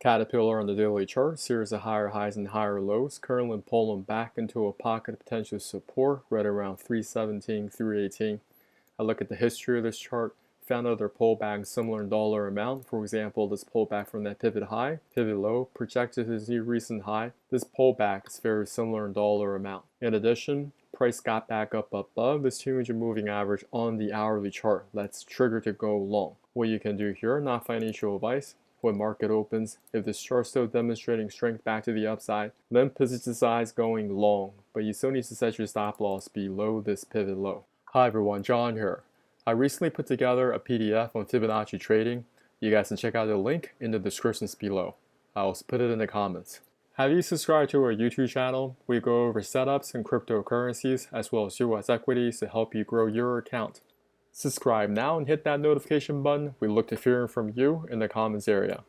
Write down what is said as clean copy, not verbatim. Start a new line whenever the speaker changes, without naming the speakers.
Caterpillar on the daily chart, series of higher highs and higher lows, currently pulling back into a pocket of potential support right around 317, 318. I look at the history of this chart, found other pullbacks similar in dollar amount. For example, this pullback from that pivot high, pivot low, projected to the recent high. This pullback is very similar in dollar amount. In addition, price got back up above this 200 moving average on the hourly chart. That's triggered to go long. What you can do here, not financial advice. When market opens, if this chart still demonstrating strength back to the upside, then position size going long, but you still need to set your stop loss below this pivot low. Hi everyone, John here. I recently put together a PDF on Fibonacci trading. You guys can check out the link in the descriptions below. I'll also put it in the comments. Have you subscribed to our YouTube channel? We go over setups in cryptocurrencies as well as US equities to help you grow your account. Subscribe now and hit that notification button. We look to hearing from you in the comments area.